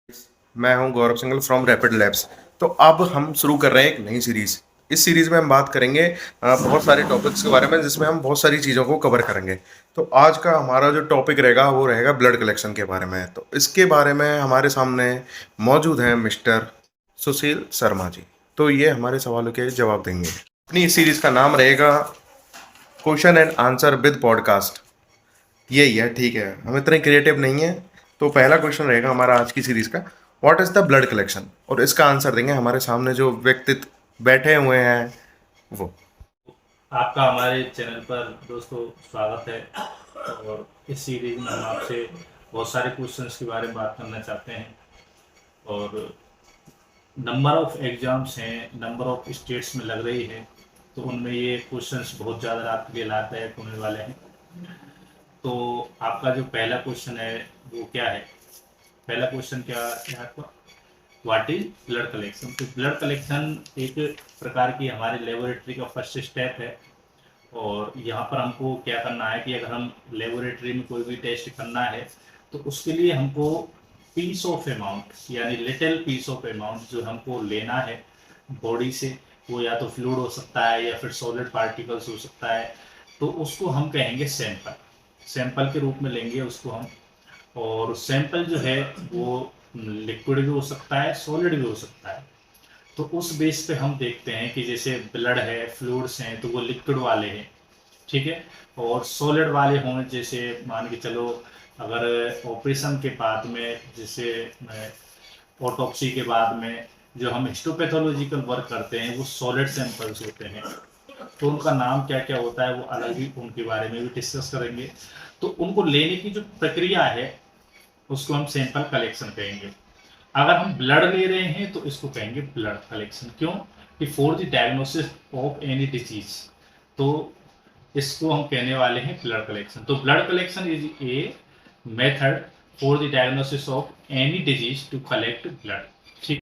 मैं हूं गौरव Singhal from rapid labs. तो अब हम शुरू कर रहे हैं एक नई सीरीज। इस सीरीज में हम बात करेंगे बहुत सारे टॉपिक्स के बारे में, जिसमें हम बहुत सारी चीज़ों को कवर करेंगे। तो आज का हमारा जो टॉपिक रहेगा वो रहेगा ब्लड कलेक्शन के बारे में। तो इसके बारे में हमारे सामने मौजूद हैं मिस्टर सुशील शर्मा जी। तो ये हमारे सवालों के जवाब देंगे। अपनी इस सीरीज का नाम रहेगा question and answer with podcast. यही है, ठीक है, हम इतने क्रिएटिव नहीं है। तो पहला क्वेश्चन रहेगा हमारा आज की सीरीज का, what is the blood collection, और इसका आंसर देंगे हमारे सामने जो व्यक्तित्व बैठे हुए हैं वो। आपका हमारे चैनल पर दोस्तों स्वागत है। और इस सीरीज में हम आपसे बहुत सारे क्वेश्चंस के बारे में बात करना चाहते हैं। और नंबर ऑफ एग्जाम्स हैं, नंबर ऑफ स्टेट्स में लग रही है, तो उनमें ये क्वेश्चंस बहुत ज़्यादा आपके लिए लाभदायक होने वाले हैं। तो आपका जो पहला क्वेश्चन है वो क्या है? पहला क्वेश्चन क्या है आपका? What is blood collection? तो ब्लड कलेक्शन एक प्रकार की हमारी लेबोरेटरी का फर्स्ट स्टेप है। और यहाँ पर हमको क्या करना है कि अगर हम लेबोरेटरी में कोई भी टेस्ट करना है तो उसके लिए हमको पीस ऑफ अमाउंट यानी लिटिल पीस ऑफ अमाउंट जो हमको लेना है बॉडी से, वो या तो फ्लूइड हो सकता है या फिर सॉलिड पार्टिकल्स हो सकता है। तो उसको हम कहेंगे सैंपल। सैंपल के रूप में लेंगे उसको हम। और सैंपल जो है वो लिक्विड भी हो सकता है, सॉलिड भी हो सकता है। तो उस बेस पे हम देखते हैं कि जैसे ब्लड है, फ्लूइड्स हैं, तो वो लिक्विड वाले हैं, ठीक है। और सॉलिड वाले हों, जैसे मान के चलो अगर ऑपरेशन के बाद में, जैसे ऑटोप्सी के बाद में जो हम हिस्टोपैथोलॉजिकल वर्क करते हैं वो सॉलिड सैंपल्स होते हैं। तो उनका नाम क्या क्या होता है वो अलग ही, उनके बारे में भी डिस्कस करेंगे। तो उनको लेने की जो प्रक्रिया है उसको हम सैंपल कलेक्शन कहेंगे। अगर हम ब्लड ले रहे हैं तो इसको कहेंगे ब्लड कलेक्शन। क्यों? कि for the diagnosis of any disease, तो इसको हम कहने वाले हैं ब्लड कलेक्शन। तो blood collection is a method for the diagnosis of any disease to collect blood. ठीक।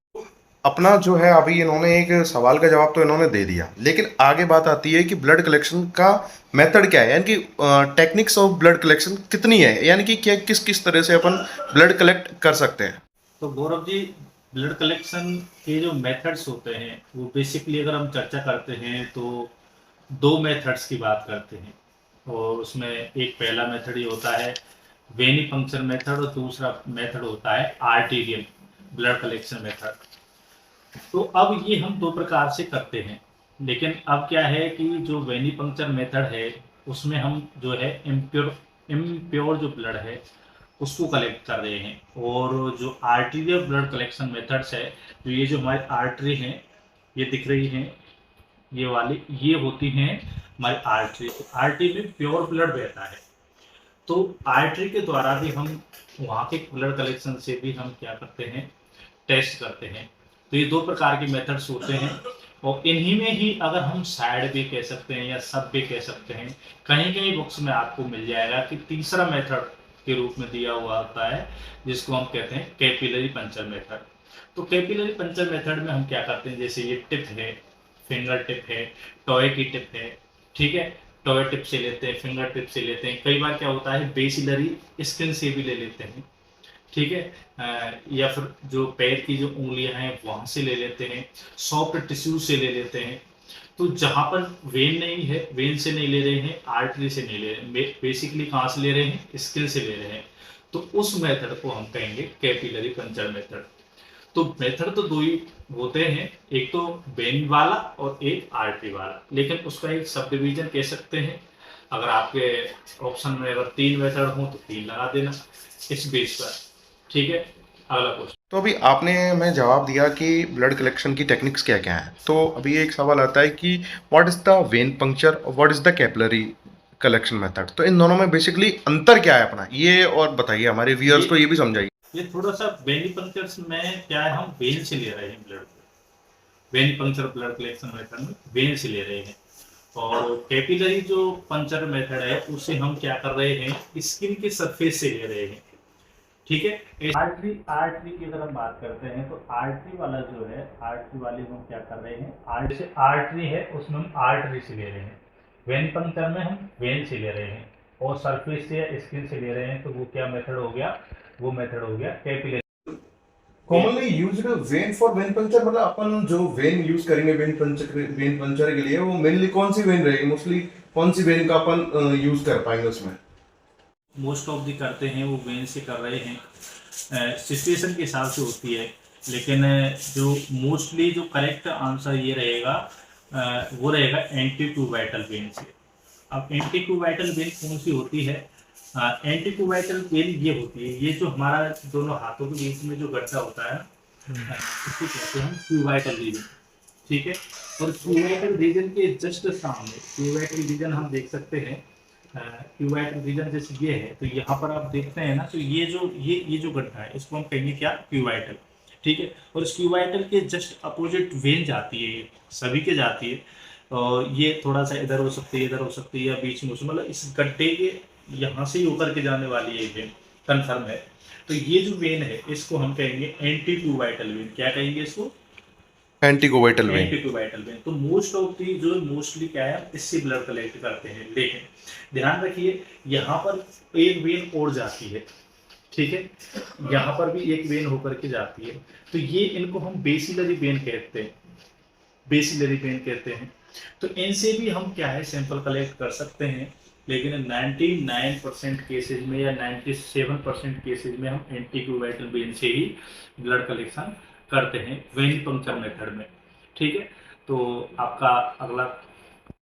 अपना जो है अभी इन्होंने एक सवाल का जवाब तो इन्होंने दे दिया, लेकिन आगे बात आती है कि ब्लड कलेक्शन का मेथड क्या है, यानी कि टेक्निक्स ऑफ ब्लड कलेक्शन कितनी है, यानी कि क्या किस किस तरह से अपन ब्लड कलेक्ट कर सकते हैं। तो गौरव जी, ब्लड कलेक्शन के जो मेथड्स होते हैं वो बेसिकली अगर हम चर्चा करते हैं तो दो मेथड्स की बात करते हैं। और उसमें एक पहला मेथड ये होता है वेनी पंक्चर मेथड, और दूसरा मेथड होता है आर्टीरियल ब्लड कलेक्शन मेथड। तो अब ये हम दो प्रकार से करते हैं। लेकिन अब क्या है कि जो वेनी पंक्चर मेथड है उसमें हम जो है इम्प्योर इम्प्योर जो ब्लड है उसको कलेक्ट कर रहे हैं। और जो आर्टीरियल ब्लड कलेक्शन मेथड्स है, तो ये जो हमारी आर्टरी हैं, ये दिख रही हैं, ये वाली, ये होती हैं हमारी आर्टरी। तो आर्टरी में प्योर ब्लड बहता है। तो आर्टरी के द्वारा भी हम वहाँ के ब्लड कलेक्शन से भी हम क्या करते हैं, टेस्ट करते हैं। तो ये दो प्रकार के मेथड्स होते हैं। और इन्हीं में ही अगर हम साइड भी कह सकते हैं या सब भी कह सकते हैं, कहीं कहीं बुक्स में आपको मिल जाएगा कि तीसरा मेथड के रूप में दिया हुआ होता है, जिसको हम कहते हैं कैपिलरी पंचर मेथड। तो कैपिलरी पंचर मेथड में हम क्या करते हैं, जैसे ये टिप है, फिंगर टिप है, टॉय की टिप है, ठीक है। टॉय टिप से लेते हैं, फिंगर टिप से लेते हैं, कई बार क्या होता है बेसिलरी स्किन से भी ले लेते हैं, ठीक है। या फिर जो पैर की जो उंगलियां हैं वहां से ले लेते हैं, सॉफ्ट टिश्यू से ले लेते हैं। तो जहां पर वेन नहीं है, वेन से नहीं ले रहे हैं, आर्टरी से नहीं ले रहे हैं, बेसिकली कहाँ से ले रहे हैं, स्किन से ले रहे हैं। तो उस मेथड को हम कहेंगे कैपिलरी पंचर मेथड। तो मेथड तो दो ही होते हैं, एक तो वेन वाला और एक आर्टरी वाला, लेकिन उसका एक सब डिवीजन कह सकते हैं। अगर आपके ऑप्शन में अगर तीन मेथड हो तो तीन लगा देना इस बेस पर, ठीक है। अगला क्वेश्चन। तो अभी आपने हमें जवाब दिया कि ब्लड कलेक्शन की टेक्निक्स क्या क्या हैं। तो अभी एक सवाल आता है कि what is the vein puncture और what is the capillary collection method. तो इन दोनों में बेसिकली अंतर क्या है अपना, ये और बताइए, हमारे व्यूअर्स को ये भी समझाइए। ये थोड़ा सा वेनी पंक्चर्स में क्या है, हम वेन से ले रहे हैं blood. Venipuncture blood collection method में वेन से ले रहे हैं। और कैपिलरी जो पंचर मेथड है उसे हम क्या कर रहे हैं, स्किन के सरफेस से ले रहे हैं, ठीक है। आर्टरी आर्टरी की अगर हम बात करते हैं तो आर्टरी वाला जो है, आर्टरी वाले हम क्या कर रहे हैं, आर्टरी है उसमें हम आर्टरी से ले रहे हैं। वेन पंक्चर में हम वेन से ले रहे हैं, और सरफेस से या स्किन से ले रहे हैं। तो वो क्या मेथड हो गया, वो मेथड हो गया capillary. Commonly used when for when puncture, मतलब अपन जो वेन यूज करेंगे वेन पंचर के लिए, वो मेनली कौन सी वेन रहेगी, मोस्टली कौन सी वेन का अपन यूज कर पाएंगे उसमें? मोस्ट ऑफ दी करते हैं वो वेन से कर रहे हैं, सिचुएशन के हिसाब से होती है, लेकिन जो मोस्टली जो करेक्ट आंसर ये रहेगा, वो रहेगा एंटी ट्यूबाइटल वेन से। अब एंटी ट्यूबाइटल वेन कौन सी होती है? एंटी ट्यूबाइटल वेन ये होती है, ये जो हमारा दोनों हाथों के बीच में जो गड्ढा होता है, इसको कहते हैं ट्यूबाइटल रीजन। ठीक है, और क्यूबाइटल रीजन के जस्ट सामने क्यूबाइटल रीजन हम देख सकते हैं। क्यूबाइटल रीजन जैसे ये है, तो यहाँ पर आप देखते हैं ना, तो ये जो गड्ढा है इसको हम कहेंगे क्या? क्यूबाइटल। ठीक है, और इस क्यूबाइटल के जस्ट अपोजिट वेन जाती है, ये सभी के जाती है, और ये थोड़ा सा इधर हो सकती है, इधर हो सकती है, या बीच में मतलब इस गड्ढे के यहाँ से ही होकर के जाने वाली है वेन, कन्फर्म है। तो ये जो वेन है इसको हम कहेंगे एंटी ट्यूबाइटल वेन। क्या कहेंगे इसको? Antecubital vein. Antecubital vein. तो मोस्ट ऑफ दी जो मोस्टली क्या है, इससे ब्लड कलेक्ट करते हैं, लेकिन ध्यान रखिए यहाँ पर एक वेन और जाती है। ठीक है, यहाँ पर भी एक वेन होकर के जाती है, तो ये इनको हम बेसिलरी वेन कहते हैं, बेसिलरी वेन कहते हैं। तो इनसे भी हम क्या है, सैंपल कलेक्ट कर सकते हैं, लेकिन 99% केसेज में या 97% केसेज में हम एंटी ट्यूबाइटल वेन से ही ब्लड कलेक्शन करते हैं, वेन पंक्चर मेथड में। ठीक है, तो आपका अगला।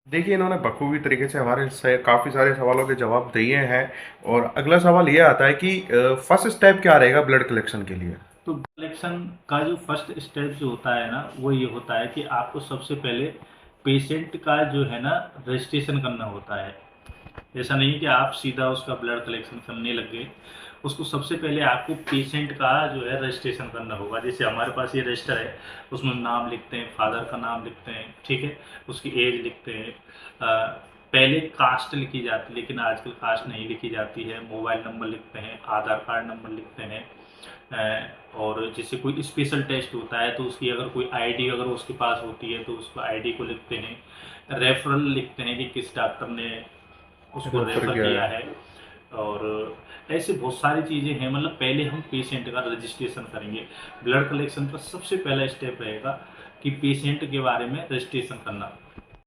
देखिए, इन्होंने बखूबी तरीके से हमारे काफ़ी सारे सवालों के जवाब दिए हैं। और अगला सवाल ये आता है कि फर्स्ट स्टेप क्या रहेगा ब्लड कलेक्शन के लिए? तो कलेक्शन का जो फर्स्ट स्टेप जो होता है ना, वो ये होता है कि आपको सबसे पहले पेशेंट का जो है ना रजिस्ट्रेशन करना होता है। ऐसा नहीं कि आप सीधा उसका ब्लड कलेक्शन करने लग गए, उसको सबसे पहले आपको पेशेंट का जो है रजिस्ट्रेशन करना होगा। जैसे हमारे पास ये रजिस्टर है, उसमें नाम लिखते हैं, फादर का नाम लिखते हैं, ठीक है, उसकी एज लिखते हैं, पहले कास्ट लिखी जाती, लेकिन आजकल कास्ट नहीं लिखी जाती है, मोबाइल नंबर लिखते हैं, आधार कार्ड नंबर लिखते हैं, और जैसे कोई स्पेशल टेस्ट होता है तो उसकी अगर कोई आईडी अगर उसके पास होती है तो उसको आईडी को लिखते हैं, रेफरल लिखते हैं कि किस डॉक्टर ने उसको रेफर रेफर किया किया है। है। और ऐसे बहुत सारी चीज़ें हैं, मतलब पहले हम पेशेंट का रजिस्ट्रेशन करेंगे। ब्लड कलेक्शन का सबसे पहला स्टेप रहेगा कि पेशेंट के बारे में रजिस्ट्रेशन करना।